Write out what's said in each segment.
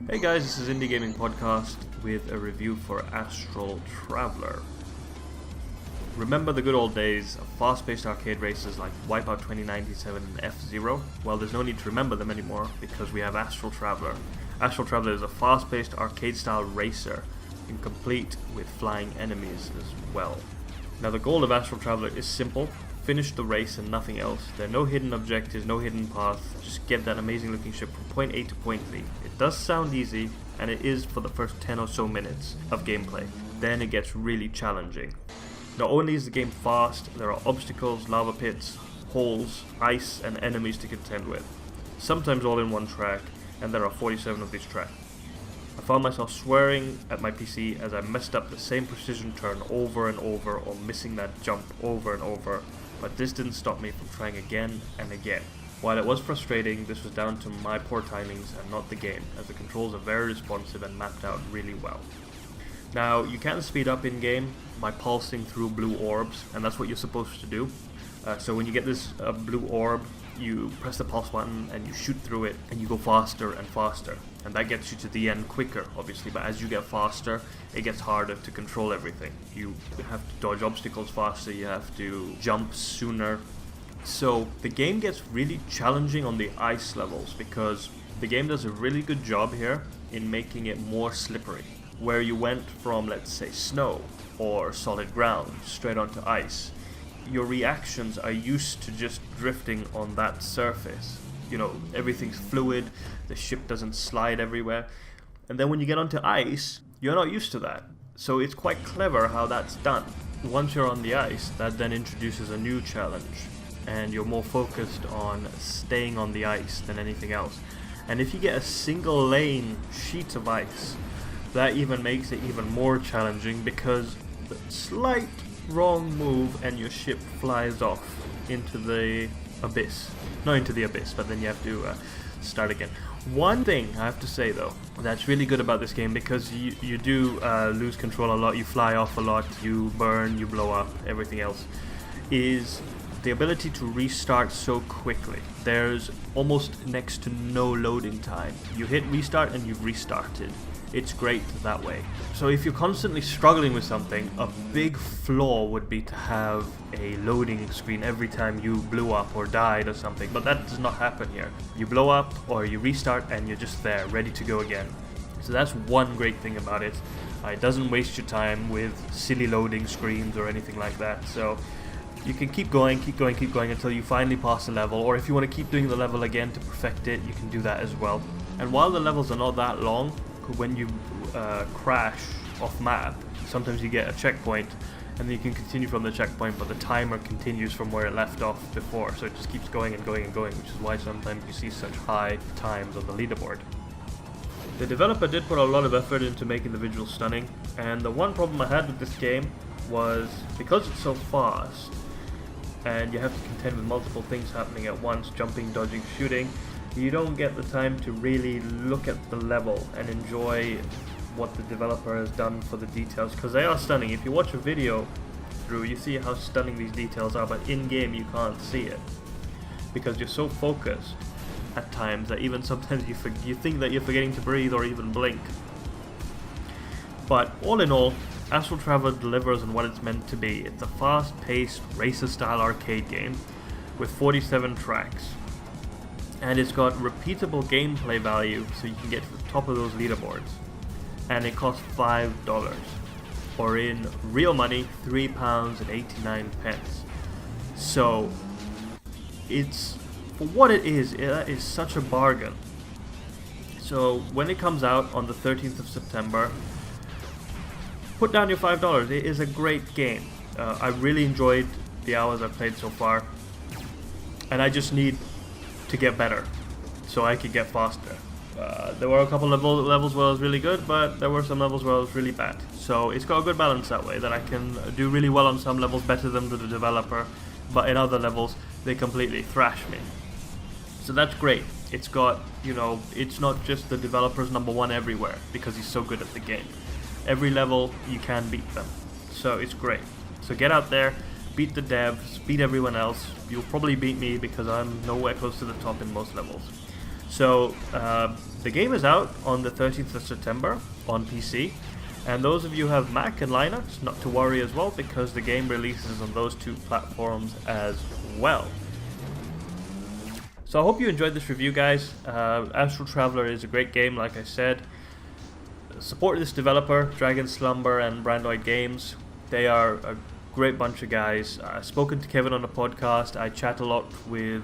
Hey guys, this is Indie Gaming Podcast with a review for Astral Traveler. Remember the good old days of fast-paced arcade races like Wipeout 2097 and F-Zero? Well, there's no need to remember them anymore because we have Astral Traveler. Astral Traveler is a fast-paced arcade-style racer, and complete with flying enemies as well. Now the goal of Astral Traveler is simple: finish the race and nothing else. There are no hidden objectives, no hidden paths, just get that amazing looking ship from point A to point B. It does sound easy, and it is for the first 10 or so minutes of gameplay. Then it gets really challenging. Not only is the game fast, there are obstacles, lava pits, holes, ice, and enemies to contend with. Sometimes all in one track, and there are 47 of these tracks. I found myself swearing at my PC as I messed up the same precision turn over and over, or missing that jump over and over, but this didn't stop me from trying again and again. While it was frustrating, this was down to my poor timings and not the game, as the controls are very responsive and mapped out really well. Now, you can speed up in-game by pulsing through blue orbs, and that's what you're supposed to do. So when you get this blue orb, you press the pulse button and you shoot through it, and you go faster and faster. And that gets you to the end quicker, obviously, but as you get faster, it gets harder to control everything. You have to dodge obstacles faster, you have to jump sooner. So the game gets really challenging on the ice levels, because the game does a really good job here in making it more slippery. Where you went from, let's say, snow or solid ground straight onto ice, your reactions are used to just drifting on that surface. You know, everything's fluid, the ship doesn't slide everywhere. And then when you get onto ice, you're not used to that. So it's quite clever how that's done. Once you're on the ice, that then introduces a new challenge, and you're more focused on staying on the ice than anything else. And if you get a single lane sheet of ice, that even makes it even more challenging, because the slight wrong move and your ship flies off into the abyss. Not into the abyss, but then you have to start again. One thing I have to say though, that's really good about this game, because you do lose control a lot, you fly off a lot, you burn, you blow up, everything else, is the ability to restart so quickly. There's almost next to no loading time. You hit restart and you've restarted. It's great that way. So if you're constantly struggling with something, a big flaw would be to have a loading screen every time you blew up or died or something, but that does not happen here. You blow up or you restart and you're just there, ready to go again. So that's one great thing about it. It doesn't waste your time with silly loading screens or anything like that. So you can keep going until you finally pass a level, or if you want to keep doing the level again to perfect it, you can do that as well. And while the levels are not that long, when you crash off map, sometimes you get a checkpoint and then you can continue from the checkpoint, but the timer continues from where it left off before, so it just keeps going and going and going, which is why sometimes you see such high times on the leaderboard. The developer did put a lot of effort into making the visuals stunning, and the one problem I had with this game was, because it's so fast and you have to contend with multiple things happening at once, jumping, dodging, shooting, you don't get the time to really look at the level and enjoy what the developer has done for the details, because they are stunning. If you watch a video through, you see how stunning these details are, but in-game you can't see it, because you're so focused at times that even sometimes you think that you're forgetting to breathe or even blink. But all in all, Astral Traveler delivers on what it's meant to be. It's a fast-paced, racer-style arcade game with 47 tracks. And it's got repeatable gameplay value, so you can get to the top of those leaderboards. And it costs $5, or in real money, £3.89. So it's, for what it is such a bargain. So when it comes out on the 13th of September, put down your $5. It is a great game. I really enjoyed the hours I've played so far, and I just need to get better so I could get faster. There were a couple of levels where I was really good, but there were some levels where I was really bad. So it's got a good balance that way, that I can do really well on some levels, better than the developer, but in other levels they completely thrash me. So that's great. It's got, you know, it's not just the developer's #1 everywhere because he's so good at the game. Every level you can beat them, so it's great. So get out there, beat the devs, beat everyone else. You'll probably beat me because I'm nowhere close to the top in most levels. So the The game is out on the 13th of September on PC, and those of you who have Mac and Linux, not to worry as well, because the game releases on those two platforms as well. So I hope you enjoyed this review, guys. Astral Traveler is a great game, like I said. Support this developer, Dragon Slumber and Brandoid Games. They are a great bunch of guys. I've spoken to Kevin on the podcast. I chat a lot with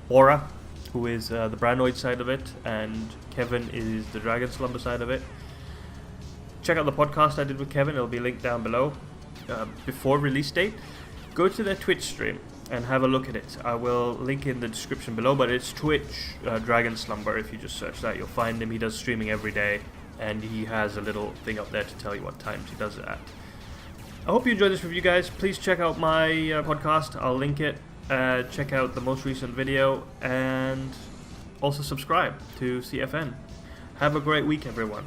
Aura, who is the Brandoid side of it, and Kevin is the Dragon Slumber side of it. Check out the podcast I did with Kevin. It'll be linked down below. Before release date, go to their Twitch stream and have a look at it. I will link in the description below, but it's Twitch Dragon Slumber. If you just search that, you'll find him. He does streaming every day, and he has a little thing up there to tell you what times he does it at. I hope you enjoyed this review, guys. Please check out my podcast. I'll link it. Check out the most recent video, and also subscribe to CFN. Have a great week, everyone.